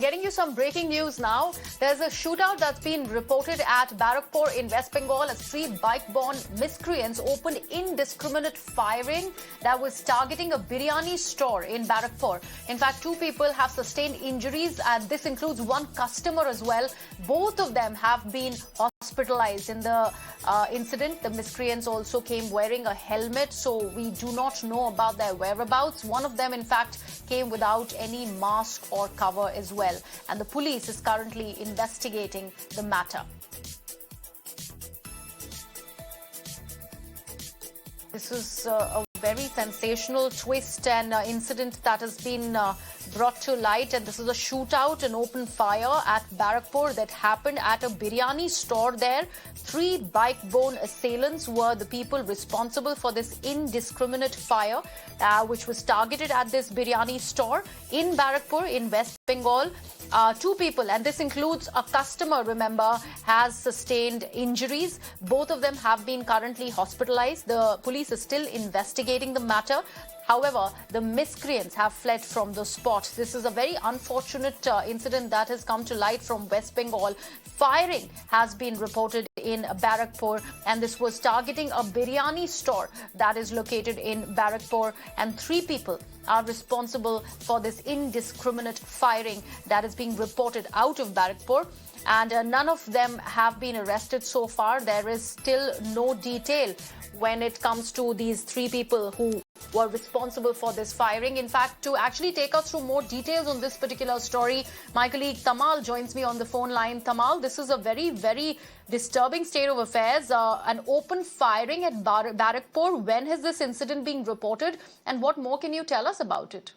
getting you some breaking news now. There's a shootout that's been reported at Barrackpore in West Bengal as three bike-borne miscreants opened indiscriminate firing that was targeting a biryani store in Barrackpore. In fact, two people have sustained injuries, and this includes one customer as well. Both of them have been hospitalized in the incident. The miscreants also came wearing a helmet, so we do not know about their whereabouts. One of them, in fact, came without any mask or cover as well, and the police is currently investigating the matter. This is a very sensational twist and incident that has been brought to light, and this is a shootout, an open fire at Barrackpore that happened at a biryani store there. Three bike-borne assailants were the people responsible for this indiscriminate fire, which was targeted at this biryani store in Barrackpore in West Bengal. Two people, and this includes a customer, remember, has sustained injuries. Both of them have been currently hospitalized. The police is still investigating the matter. However, the miscreants have fled from the spot. This is a very unfortunate incident that has come to light from West Bengal. Firing has been reported in Barrackpore, and this was targeting a biryani store that is located in Barrackpore, and three people are responsible for this indiscriminate firing that is being reported out of Barrackpore. And none of them have been arrested so far. There is still no detail when it comes to these three people who were responsible for this firing. In fact, to actually take us through more details on this particular story, my colleague Tamal joins me on the phone line. Tamal, this is a very, very disturbing state of affairs. An open firing at Barrackpore. When has this incident been reported, and what more can you tell us about it?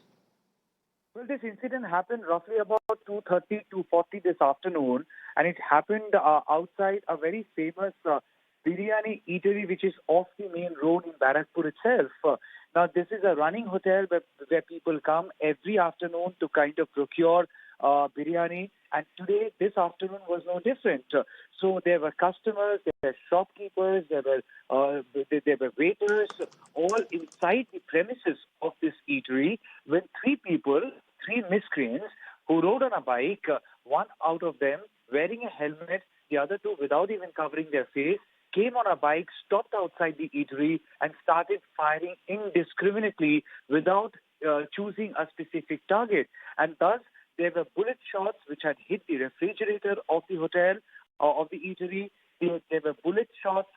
Well, this incident happened roughly about 2:30, 2:40 this afternoon, and it happened outside a very famous Biryani eatery, which is off the main road in Barrackpore itself. Now, this is a running hotel where people come every afternoon to kind of procure biryani, and today, this afternoon, was no different. So there were customers, there were shopkeepers, there were waiters, all inside the premises of this eatery, when three miscreants, who rode on a bike, one out of them wearing a helmet, the other two without even covering their face, came on a bike, stopped outside the eatery, and started firing indiscriminately without choosing a specific target. And thus, there were bullet shots which had hit the refrigerator of the hotel, of the eatery. There were bullet shots,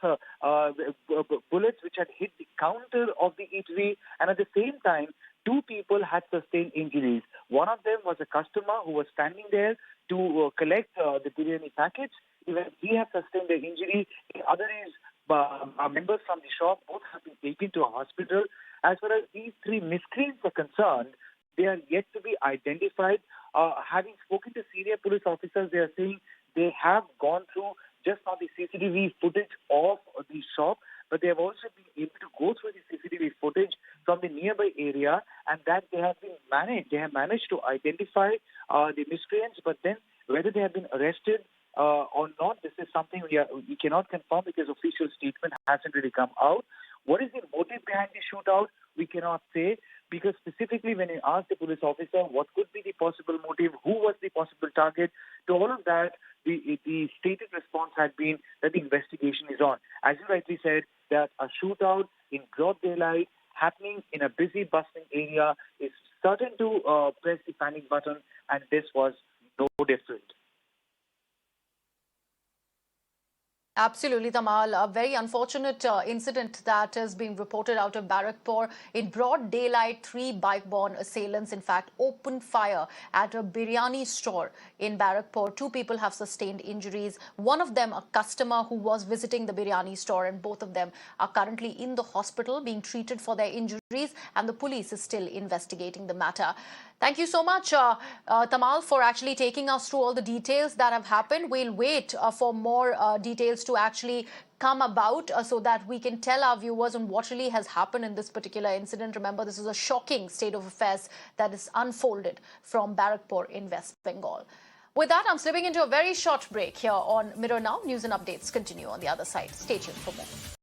bullets which had hit the counter of the eatery. And at the same time, two people had sustained injuries. One of them was a customer who was standing there to collect the biryani packets. Even he has sustained an injury. The other is members from the shop. Both have been taken to a hospital. As far as these three miscreants are concerned, they are yet to be identified. Having spoken to senior police officers, they are saying they have gone through just not the CCTV footage of the shop, but they have also been able to go through the CCTV footage from the nearby area, and that they have managed to identify the miscreants. But then whether they have been arrested or not, this is something we cannot confirm because official statement hasn't really come out. What is the motive behind the shootout? We cannot say, because specifically when you ask the police officer what could be the possible motive, who was the possible target, to all of that, the stated response had been that the investigation is on. As you rightly said, that a shootout in broad daylight happening in a busy bustling area is certain to press the panic button, and this was no different. Absolutely, Tamal. A very unfortunate incident that is being reported out of Barrackpore. In broad daylight, three bike-borne assailants, in fact, opened fire at a biryani store in Barrackpore. Two people have sustained injuries. One of them, a customer who was visiting the biryani store, and both of them are currently in the hospital being treated for their injuries, and the police is still investigating the matter. Thank you so much, Tamal, for actually taking us through all the details that have happened. We'll wait for more details to actually come about so that we can tell our viewers on what really has happened in this particular incident. Remember, this is a shocking state of affairs that is unfolded from Barrackpore in West Bengal. With that, I'm slipping into a very short break here on Mirror Now. News and updates continue on the other side. Stay tuned for more.